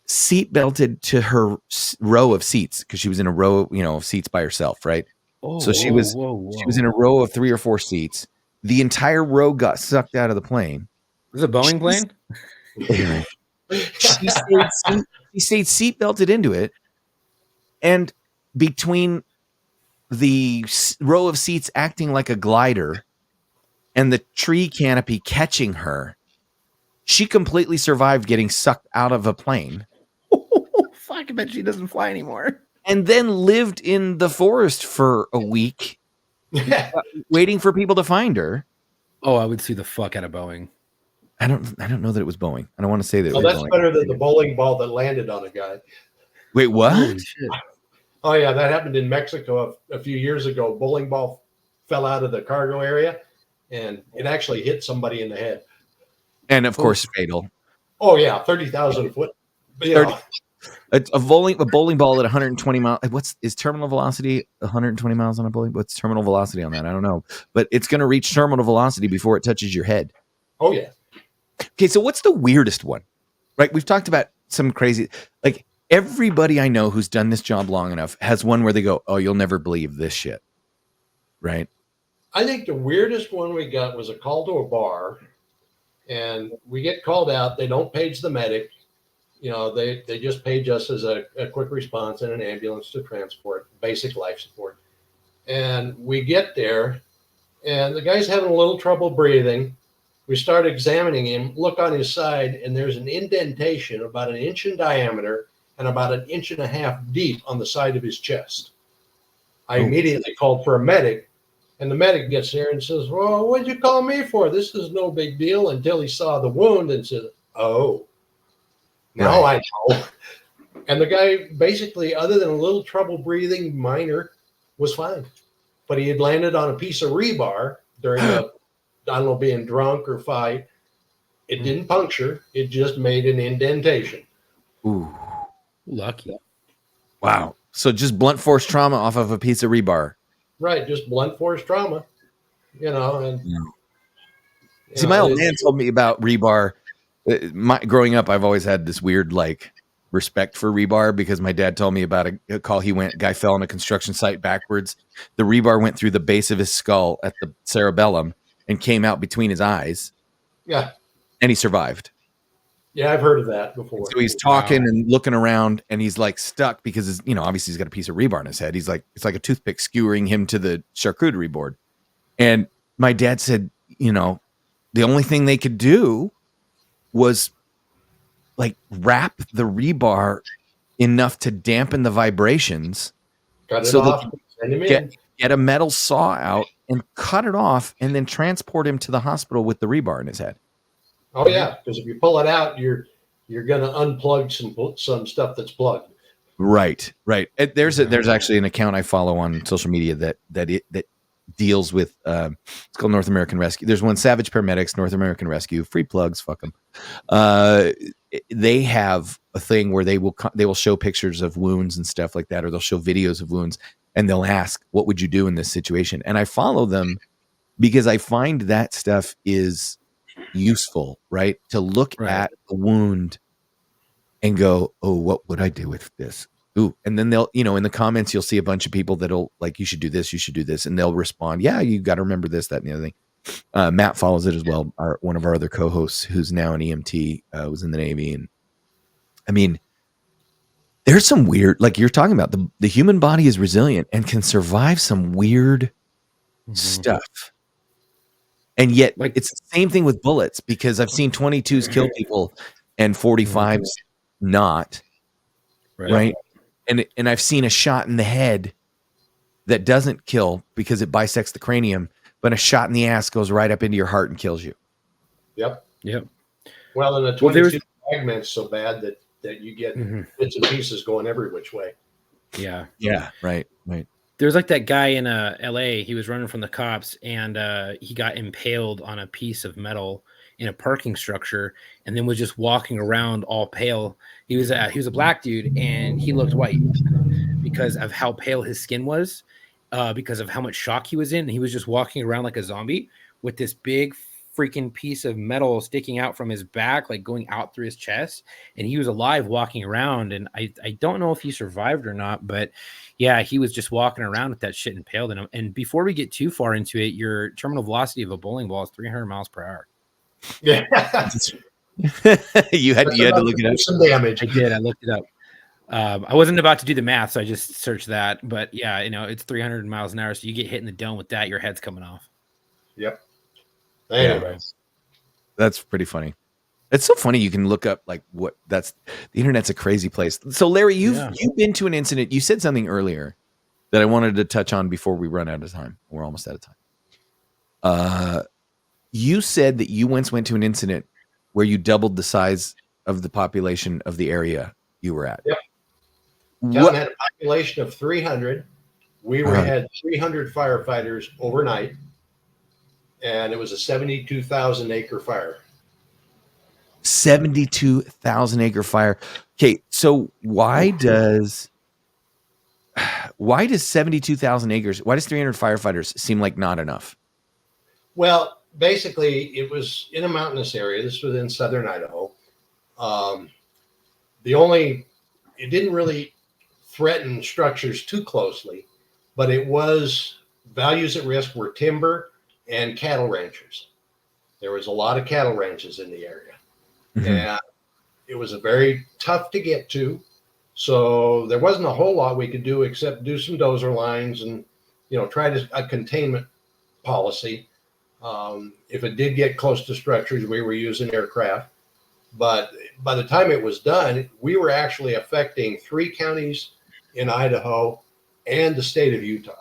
seat belted to her row of seats because she was in a row, of seats by herself, right? So she was in a row of 3 or 4 seats. The entire row got sucked out of the plane. Was it a Boeing plane? She stayed seat belted into it, and between the row of seats acting like a glider, and the tree canopy catching her, she completely survived getting sucked out of a plane Fuck, I bet she doesn't fly anymore. and then lived in the forest for a week waiting for people to find her. Oh, I would sue the fuck out of Boeing. I don't know that it was Boeing. I don't want to say that it Oh, was that's Boeing. better than the bowling ball that landed on a guy. Wait, what? Holy shit. Oh yeah, that happened in Mexico a few years ago. Bowling ball fell out of the cargo area, and it actually hit somebody in the head. And of course, fatal. Oh yeah, 30,000 foot. You know, A bowling ball at 120 miles. Is terminal velocity 120 miles on a bowling? What's terminal velocity on that? I don't know, but it's going to reach terminal velocity before it touches your head. oh yeah. Okay, so what's the weirdest one? Right, we've talked about some crazy. Like everybody I know who's done this job long enough has one where they go, "Oh, you'll never believe this shit." Right? I think the weirdest one we got was a call to a bar, and we get called out. They don't page the medic. You know, they just page us as a quick response and an ambulance to transport, basic life support. And we get there, and the guy's having a little trouble breathing. We start examining him, look on his side, and there's an indentation about an inch in diameter and about an inch and a half deep on the side of his chest. I immediately called for a medic, and the medic gets there and says, "Well, what'd you call me for? This is no big deal," until he saw the wound and said, "Oh, now I know." And the guy basically, other than a little trouble breathing, minor, was fine. But he had landed on a piece of rebar during a, I don't know, being drunk or fight. It didn't puncture. It just made an indentation. Ooh, Lucky. wow. So just blunt force trauma off of a piece of rebar. Right, just blunt force trauma, you know. And See, my old man told me about rebar. Growing up, I've always had this weird respect for rebar because my dad told me about a call he went. Guy fell on a construction site backwards. The rebar went through the base of his skull at the cerebellum and came out between his eyes. Yeah, and he survived. Yeah, I've heard of that before. So he's talking and looking around, and he's like stuck because obviously he's got a piece of rebar in his head. He's like, it's like a toothpick skewering him to the charcuterie board. And my dad said, the only thing they could do was like wrap the rebar enough to dampen the vibrations, Cut it so off, they send him could in. get a metal saw out and cut it off, and then transport him to the hospital with the rebar in his head. Oh yeah, because if you pull it out, you're going to unplug some stuff that's plugged. Right. There's actually an account I follow on social media that deals with it's called North American Rescue. There's one, Savage Paramedics, North American Rescue, free plugs, fuck them. They have a thing where they will show pictures of wounds and stuff like that, or they'll show videos of wounds, and they'll ask, what would you do in this situation? And I follow them because I find that stuff is useful, right? To look at a wound and go, oh, what would I do with this? Ooh. And then they'll, in the comments, you'll see a bunch of people that'll like, you should do this. And they'll respond, yeah, you got to remember this, that, and the other thing. Matt follows it as well. One of our other co-hosts who's now an EMT, was in the Navy. And I mean, there's some weird, like you're talking about, the human body is resilient and can survive some weird stuff. And yet it's the same thing with bullets, because I've seen 22s kill people and 45s not. Right. And I've seen a shot in the head that doesn't kill because it bisects the cranium, but a shot in the ass goes right up into your heart and kills you. Yep. Well, and the 22 fragments so bad that you get bits and pieces going every which way. Yeah. Right. There was like that guy in LA. He was running from the cops, and he got impaled on a piece of metal in a parking structure, and then was just walking around all pale. He was a black dude, and he looked white because of how pale his skin was, because of how much shock he was in. He was just walking around like a zombie with this big freaking piece of metal sticking out from his back, like going out through his chest, and he was alive walking around. And I don't know if he survived or not, but yeah, he was just walking around with that shit impaled in him. And before we get too far into it, your terminal velocity of a bowling ball is 300 miles per hour. Yeah. you had to look it up. Some damage. I did. I looked it up. I wasn't about to do the math, so I just searched that. But yeah, it's 300 miles an hour. So you get hit in the dome with that, your head's coming off. Yep. Anyway, That's pretty funny. It's so funny. You can look up like the internet's a crazy place. So Larry, you've been to an incident. You said something earlier that I wanted to touch on before we run out of time. We're almost out of time. You said that you once went to an incident where you doubled the size of the population of the area you were at. Yep. Town had a population of 300. We had 300 firefighters overnight, and it was a 72,000 acre fire. 72,000 acre fire. Okay, so why does 72,000 acres? Why does 300 firefighters seem like not enough? Well, basically, it was in a mountainous area. This was in southern Idaho. It didn't really threaten structures too closely, but it was values at risk were timber and cattle ranchers. There was a lot of cattle ranches in the area. Mm-hmm. And it was a very tough to get to. So there wasn't a whole lot we could do except do some dozer lines and, try a containment policy. If it did get close to structures, we were using aircraft. But by the time it was done, we were actually affecting 3 counties in Idaho and the state of Utah.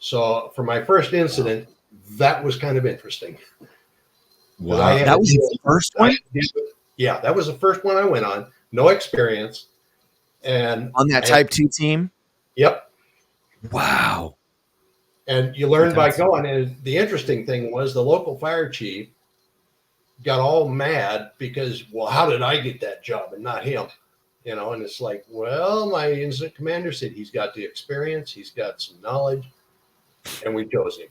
So for my first incident, that was kind of interesting. Wow. That was the first one? Yeah, that was the first one I went on. No experience. And on that Type 2 team? Yep. Wow. And you learn by going. And the interesting thing was the local fire chief got all mad because, well, how did I get that job and not him? And it's like, well, my incident commander said he's got the experience, he's got some knowledge, and we chose him.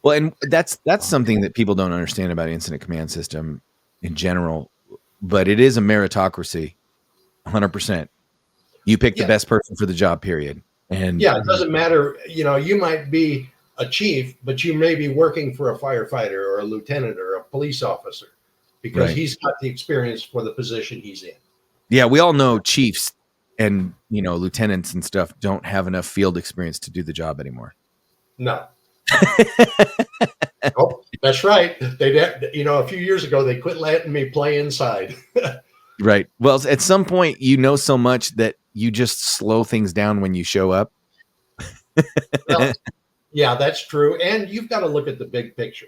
Well, and that's something that people don't understand about incident command system in general, but it is a meritocracy, 100%. You pick the best person for the job, period. And it doesn't matter. You might be a chief, but you may be working for a firefighter or a lieutenant or a police officer because he's got the experience for the position he's in. Yeah, we all know chiefs and lieutenants and stuff don't have enough field experience to do the job anymore. No. Oh, that's right. A few years ago they quit letting me play inside. Right. Well, at some point so much that you just slow things down when you show up. Well, yeah, that's true. And you've got to look at the big picture.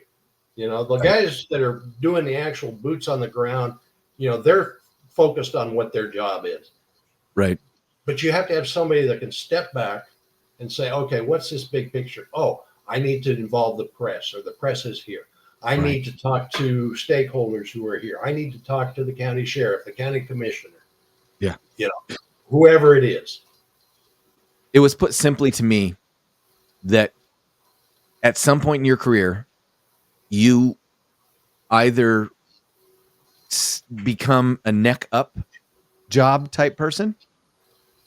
The guys that are doing the actual boots on the ground, they're focused on what their job is. Right. But you have to have somebody that can step back and say, okay, what's this big picture? Oh, I need to involve the press, or the press is here. I need to talk to stakeholders who are here. I need to talk to the county sheriff, the county commissioner. Yeah. Whoever it is. It was put simply to me that at some point in your career, you either become a neck up job type person,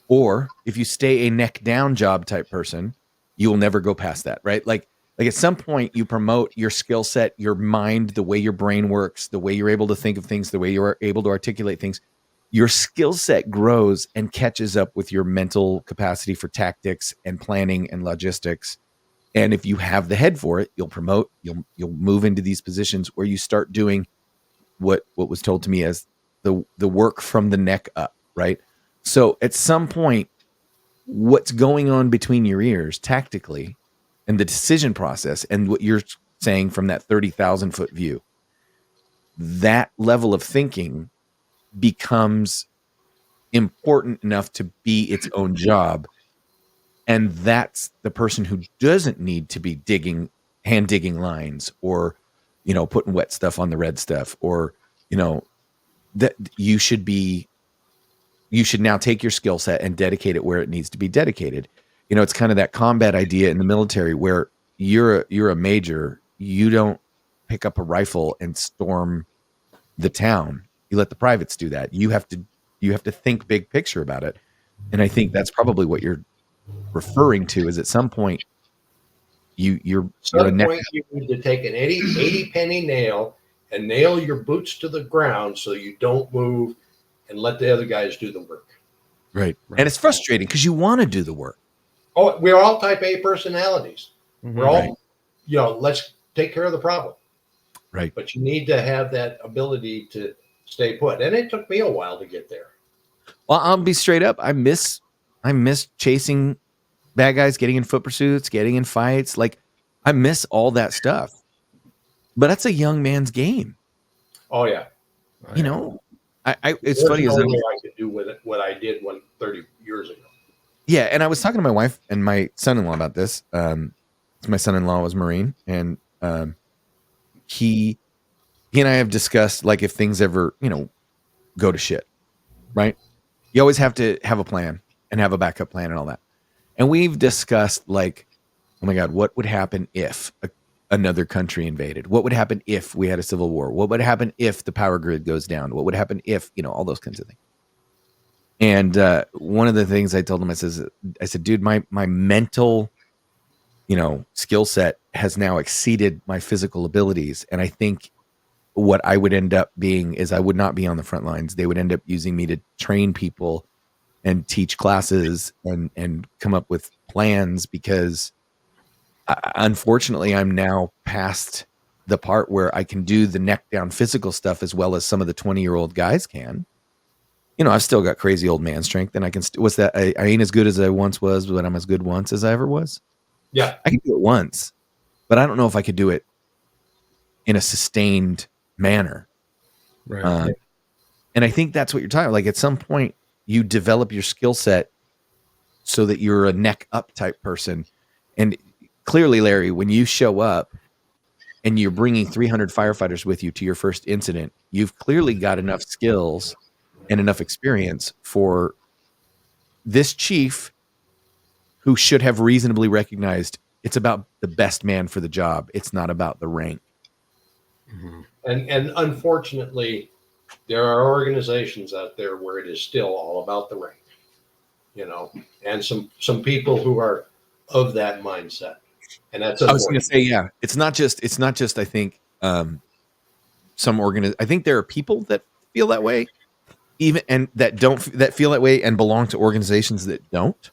or if you stay a neck down job type person, you will never go past that, right? Like at some point you promote your skill set, your mind, the way your brain works, the way you're able to think of things, the way you're able to articulate things. Your skill set grows and catches up with your mental capacity for tactics and planning and logistics. And if you have the head for it, you'll promote, you'll move into these positions where you start doing what was told to me as the work from the neck up, right? So at some point, what's going on between your ears tactically and the decision process and what you're saying from that 30,000 foot view, that level of thinking becomes important enough to be its own job. And that's the person who doesn't need to be hand digging lines or, putting wet stuff on the red stuff, or, that you should now take your skill set and dedicate it where it needs to be dedicated. It's kind of that combat idea in the military where you're a major, you don't pick up a rifle and storm the town. You let the privates do that. You have to think big picture about it. And I think that's probably what you're referring to, is at some point you're a neck. You need to take an 80 penny nail and nail your boots to the ground so you don't move and let the other guys do the work. Right. And it's frustrating because you want to do the work. Oh, we're all type A personalities. Mm-hmm. We're all, let's take care of the problem. Right. But you need to have that ability to stay put. And it took me a while to get there. Well, I'll be straight up. I miss chasing bad guys, getting in foot pursuits, getting in fights. Like, I miss all that stuff. But that's a young man's game. Oh yeah. You know, it's There's funny no as way I could do with it what I did 30 years ago. yeah. And I was talking to my wife and my son-in-law about this. My son-in-law was Marine, and he and I have discussed, like, if things ever, go to shit, right? You always have to have a plan and have a backup plan and all that. And we've discussed, like, oh my God, what would happen if another country invaded? What would happen if we had a civil war? What would happen if the power grid goes down? What would happen if, all those kinds of things? And one of the things I told him, I said, dude, my mental, skill set has now exceeded my physical abilities. And I think what I would end up being is I would not be on the front lines. They would end up using me to train people and teach classes and come up with plans, because unfortunately I'm now past the part where I can do the neck down physical stuff as well as some of the 20-year-old guys can. I've still got crazy old man strength, and I can what's that? I ain't as good as I once was, but I'm as good once as I ever was. Yeah. I can do it once, but I don't know if I could do it in a sustained manner. Right. And I think that's what you're talking about. Like, at some point you develop your skill set so that you're a neck up type person. And clearly, Larry, when you show up and you're bringing 300 firefighters with you to your first incident, you've clearly got enough skills and enough experience for this chief, who should have reasonably recognized it's about the best man for the job. It's not about the rank. Mm-hmm. And unfortunately, there are organizations out there where it is still all about the rank, and some people who are of that mindset. And that's I was going to say, yeah, it's not just, I think, I think there are people that feel that way, even, and that feel that way and belong to organizations that don't.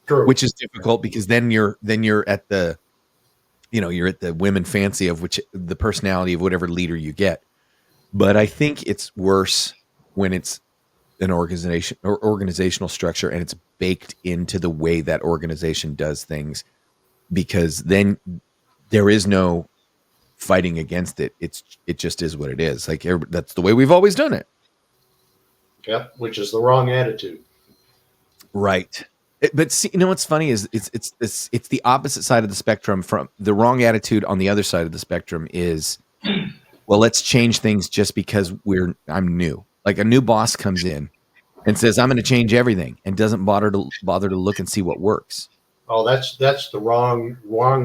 True. Which is difficult, because then you're at the, you're at the whim and fancy of the personality of whatever leader you get. But I think it's worse when it's an organization or organizational structure and it's baked into the way that organization does things, because then there is no fighting against it. It just is what it is. Like, that's the way we've always done it. Yep, which is the wrong attitude. Right. But see, what's funny is it's the opposite side of the spectrum. From the wrong attitude on the other side of the spectrum is, well, let's change things just because I'm new. Like, a new boss comes in and says, I'm going to change everything, and doesn't bother to look and see what works. Oh, that's the wrong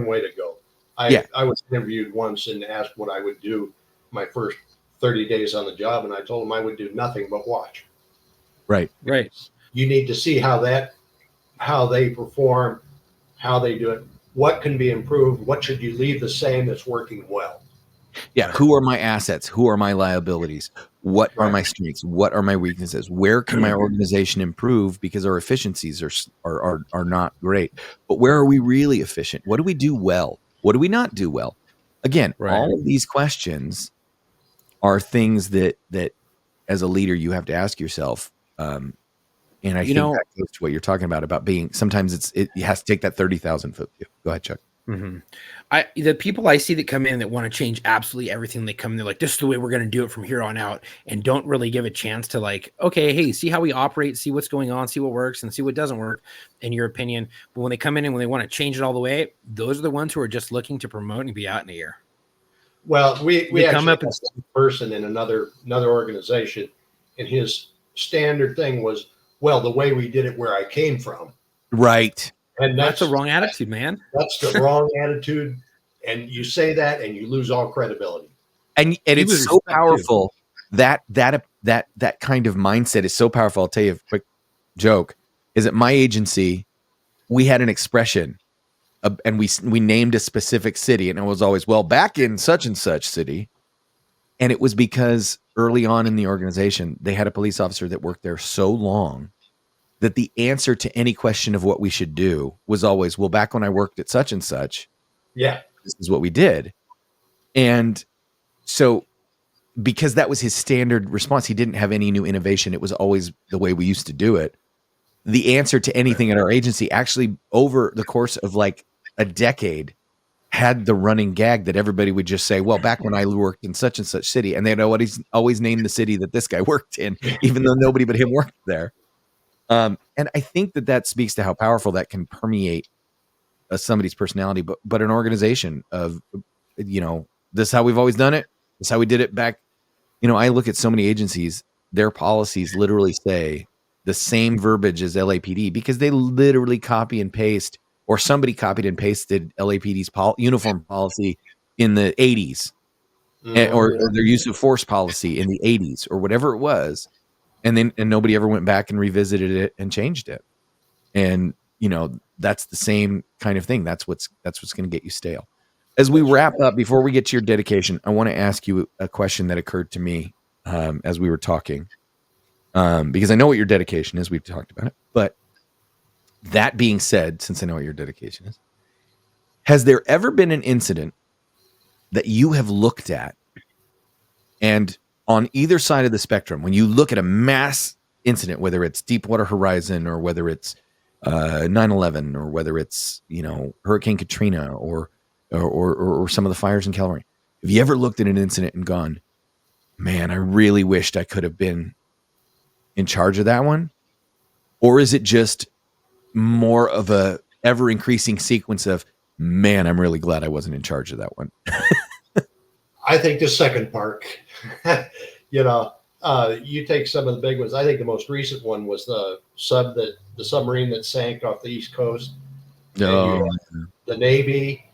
way to go. I was interviewed once and asked what I would do my first 30 days on the job, and I told them I would do nothing but watch. Right. You need to see how they perform, how they do it, what can be improved, what should you leave the same that's working well. Yeah. Who are my assets? Who are my liabilities? What are my strengths? What are my weaknesses? Where can my organization improve? Because our efficiencies are not great. But where are we really efficient? What do we do well? What do we not do well? Again, all of these questions are things that as a leader you have to ask yourself. And I think that goes to what you're talking about being, sometimes it has to take that 30,000 foot view. Go ahead, Chuck. Mm-hmm. The people I see that come in that want to change absolutely everything, they come in, they're like, this is the way we're going to do it from here on out, and don't really give a chance to, like, okay, hey, see how we operate, see what's going on, see what works and see what doesn't work in your opinion. But when they come in and when they want to change it all the way, those are the ones who are just looking to promote and be out in the air. Well, we actually come up had a person in another organization, and his standard thing was, well, the way we did it where I came from. Right. And that's the wrong attitude, man. That's the wrong attitude. And you say that and you lose all credibility. And it's so powerful. That kind of mindset is so powerful. I'll tell you a quick joke. Is at my agency, we had an expression and we named a specific city, and it was always, well, back in such and such city. And it was because early on in the organization, they had a police officer that worked there so long that the answer to any question of what we should do was always, well, back when I worked at such and such, yeah, this is what we did. And so, because that was his standard response, he didn't have any new innovation. It was always the way we used to do it. The answer to anything at our agency actually over the course of like a decade had the running gag that everybody would just say, well, back when I worked in such and such city, and they'd always name the city that this guy worked in, even though nobody but him worked there. And I think that speaks to how powerful that can permeate somebody's personality, but an organization of, this is how we've always done it. This is how we did it back. I look at so many agencies, their policies literally say the same verbiage as LAPD because they literally copy and paste, or somebody copied and pasted LAPD's uniform policy in the 80s, or their use of force policy in the 80s, or whatever it was. And nobody ever went back and revisited it and changed it. And, that's the same kind of thing. That's what's going to get you stale. As we wrap up, before we get to your dedication, I want to ask you a question that occurred to me as we were talking, because I know what your dedication is. We've talked about it. But that being said, since I know what your dedication is, has there ever been an incident that you have looked at, and on either side of the spectrum, when you look at a mass incident, whether it's Deepwater Horizon or whether it's 9/11 or whether it's Hurricane Katrina or some of the fires in California, have you ever looked at an incident and gone, man, I really wished I could have been in charge of that one? Or is it just more of a ever increasing sequence of, man, I'm really glad I wasn't in charge of that one? I think the second part. You take some of the big ones. I think the most recent one was the submarine that sank off the East Coast. Oh, the Navy,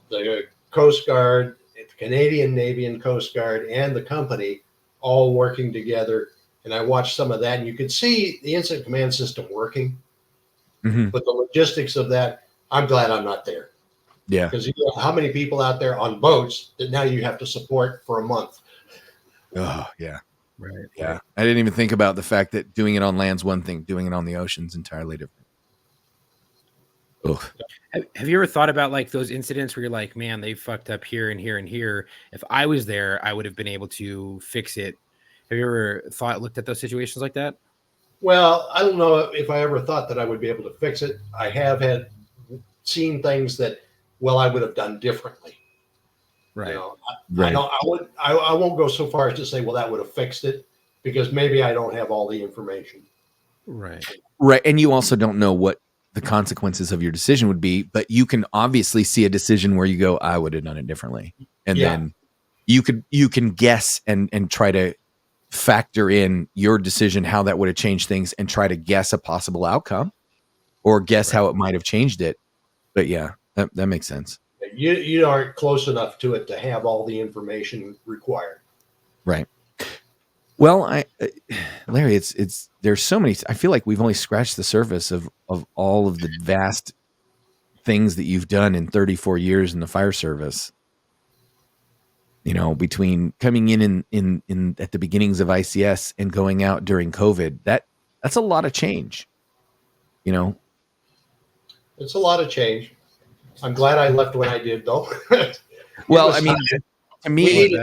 the Coast Guard, the Canadian Navy and Coast Guard, and the company all working together. And I watched some of that, and you could see the incident command system working. Mm-hmm. But the logistics of that, I'm glad I'm not there. Yeah. Because how many people out there on boats that now you have to support for a month? Oh, yeah. Right. Yeah. I didn't even think about the fact that doing it on land's one thing, doing it on the ocean's entirely different. Ugh. Have you ever thought about like those incidents where you're like, man, they fucked up here and here and here. If I was there, I would have been able to fix it. Have you ever looked at those situations like that? Well, I don't know if I ever thought that I would be able to fix it. I have seen things that, I would have done differently. Right. Right. I won't go so far as to say, that would have fixed it, because maybe I don't have all the information. Right. Right. And you also don't know what the consequences of your decision would be, but you can obviously see a decision where you go, I would have done it differently. And then you can guess and try to factor in your decision, how that would have changed things, and try to guess a possible outcome or guess how it might have changed it. But yeah, that makes sense. You aren't close enough to it to have all the information required. Right. Well, Larry, it's there's so many. I feel like we've only scratched the surface of all of the vast things that you've done in 34 years in the fire service. Between coming in at the beginnings of ICS and going out during COVID, that's a lot of change. It's a lot of change. I'm glad I left when I did, though. Well, I mean, to me,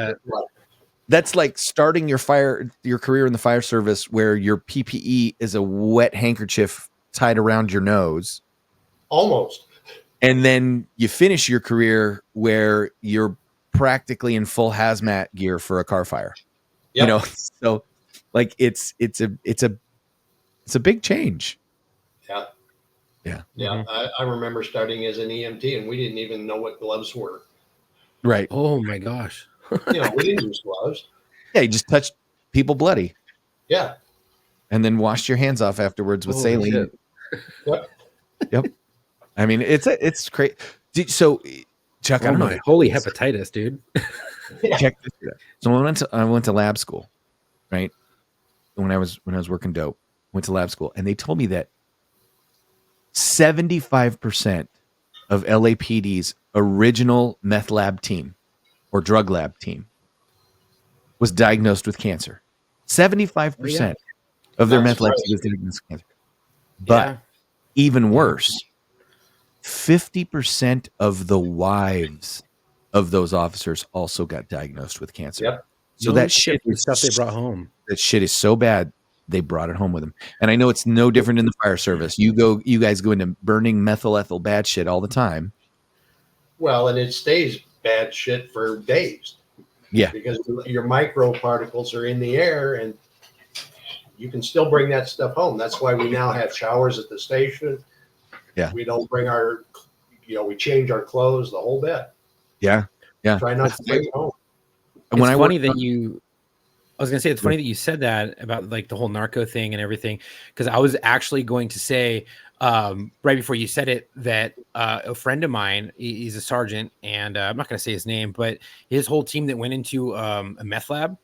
that's like starting your career in the fire service where your PPE is a wet handkerchief tied around your nose. Almost. And then you finish your career where you're practically in full hazmat gear for a car fire. Yep. So like it's a big change. Yeah. Mm-hmm. I remember starting as an EMT, and we didn't even know what gloves were. Right. Oh my gosh. We didn't use gloves. Yeah, you just touched people bloody. Yeah. And then washed your hands off afterwards with saline. Yep. I mean, it's crazy. So, Chuck, I don't know. Holy hepatitis, dude. Check this out. So I went to lab school, right? When I was working dope, went to lab school, and they told me that 75% of LAPD's original meth lab team or drug lab team was diagnosed with cancer. 75% of their meth lab team was diagnosed with cancer. But even worse, 50% of the wives of those officers also got diagnosed with cancer. Yep. So No that shit, shit the is stuff they brought home. That shit is so bad they brought it home with them. And I know it's no different in the fire service. You guys go into burning methyl ethyl bad shit all the time. Well, and it stays bad shit for days. Yeah. Because your microparticles are in the air and you can still bring that stuff home. That's why we now have showers at the station. Yeah. We don't bring we change our clothes, the whole bit. Yeah. Yeah. Try not to bring it home. And It's funny that I was gonna say it's funny that you said that about like the whole narco thing and everything, because I was actually going to say right before you said it that a friend of mine, he's a sergeant, and I'm not gonna say his name, but his whole team that went into a meth lab,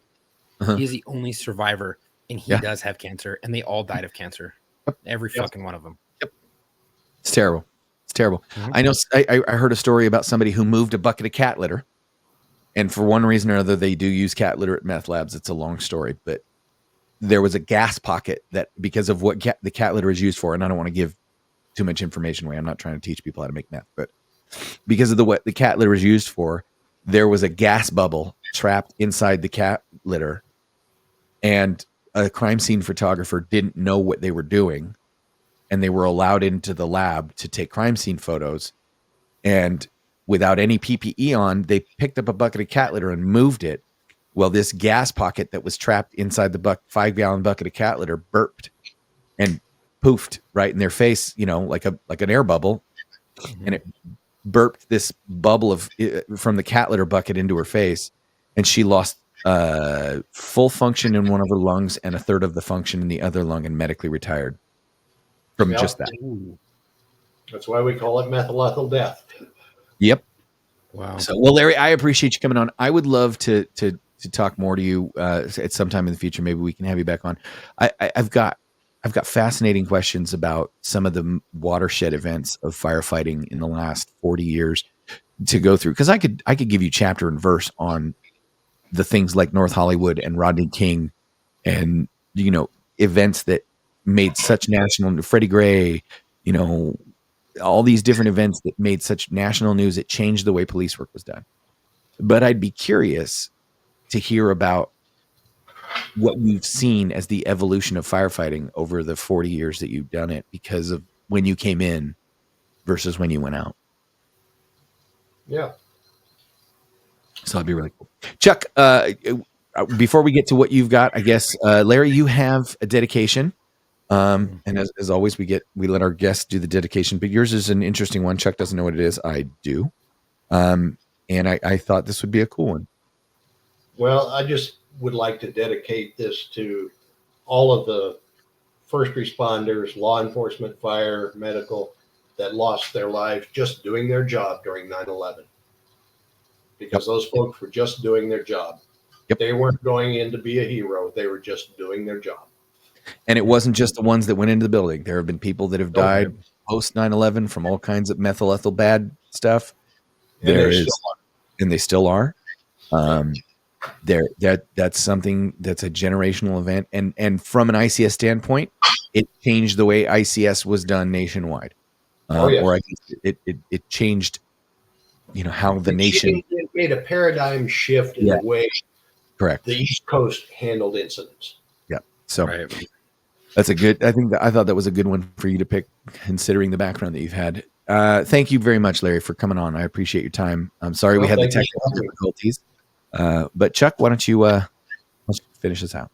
he is the only survivor, and he does have cancer, and they all died of cancer, every fucking one of them. It's terrible. It's terrible. I know. I heard a story about somebody who moved a bucket of cat litter. And for one reason or other, they do use cat litter at meth labs. It's a long story, but there was a gas pocket that, because of what the cat litter is used for, and I don't want to give too much information away. I'm not trying to teach people how to make meth, but because of what the cat litter is used for, there was a gas bubble trapped inside the cat litter, and a crime scene photographer didn't know what they were doing, and they were allowed into the lab to take crime scene photos, and without any PPE on, they picked up a bucket of cat litter and moved it. Well, this gas pocket that was trapped inside the 5-gallon bucket of cat litter burped and poofed right in their face, like an air bubble. And it burped this bubble from the cat litter bucket into her face. And she lost full function in one of her lungs and a third of the function in the other lung, and medically retired from just that. That's why we call it methyl ethyl death. Yep. Wow. So, well, Larry, I appreciate you coming on. I would love to talk more to you at some time in the future. Maybe we can have you back on. I've got fascinating questions about some of the watershed events of firefighting in the last 40 years to go through, because I could give you chapter and verse on the things like North Hollywood and Rodney King, and events that made such national. Freddie Gray, all these different events that made such national news. It changed the way police work was done. But I'd be curious to hear about what you've seen as the evolution of firefighting over the 40 years that you've done it, because of when you came in versus when you went out. Yeah. So that'd be really cool. Chuck, before we get to what you've got, I guess, Larry, you have a dedication. And as always, we let our guests do the dedication, but yours is an interesting one. Chuck doesn't know what it is. I do. And I thought this would be a cool one. Well, I just would like to dedicate this to all of the first responders, law enforcement, fire, medical, that lost their lives just doing their job during 9/11. Because those folks were just doing their job. Yep. They weren't going in to be a hero. They were just doing their job. And it wasn't just the ones that went into the building. There have been people that have died post 9/11 from all kinds of methyl ethyl bad stuff. And they still are. That's something that's a generational event. And from an ICS standpoint, it changed the way ICS was done nationwide. Or I guess it changed, how the nation. It made a paradigm shift in the way correct the East Coast handled incidents. Yeah. So that's I thought that was a good one for you to pick, considering the background that you've had. Thank you very much, Larry, for coming on. I appreciate your time. I'm sorry we had the technical difficulties. But Chuck, why don't you let's finish this out?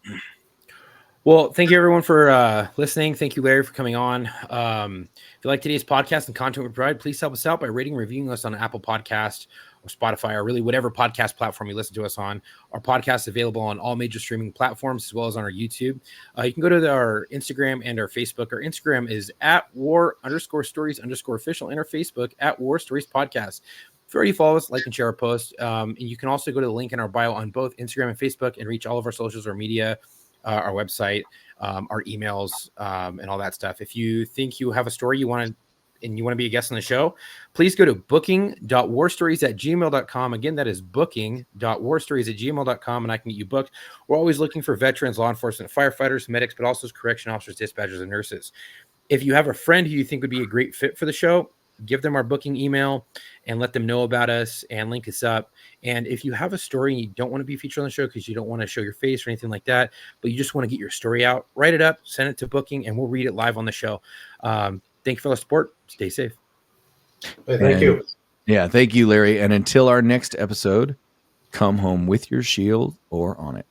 Well, thank you everyone for listening. Thank you, Larry, for coming on. If you like today's podcast and content we provide, please help us out by rating and reviewing us on Apple Podcast or Spotify, or really whatever podcast platform you listen to us on. Our podcast is available on all major streaming platforms, as well as on our YouTube. You can go to our Instagram and our Facebook. Our Instagram is @war_stories_official, and our Facebook @War Stories Podcast. If you already follow us, like and share our post. And you can also go to the link in our bio on both Instagram and Facebook and reach all of our socials, our media, our website, our emails, and all that stuff. If you think you have a story you want to be a guest on the show, please go to booking.warstories@gmail.com. Again, that is booking.warstories@gmail.com, and I can get you booked. We're always looking for veterans, law enforcement, firefighters, medics, but also correction officers, dispatchers, and nurses. If you have a friend who you think would be a great fit for the show, give them our booking email and let them know about us and link us up. And if you have a story and you don't want to be featured on the show because you don't want to show your face or anything like that, but you just want to get your story out, write it up, send it to booking, and we'll read it live on the show. Thank you for the support. Stay safe. Hey, thank you. Yeah, thank you, Larry. And until our next episode, come home with your shield or on it.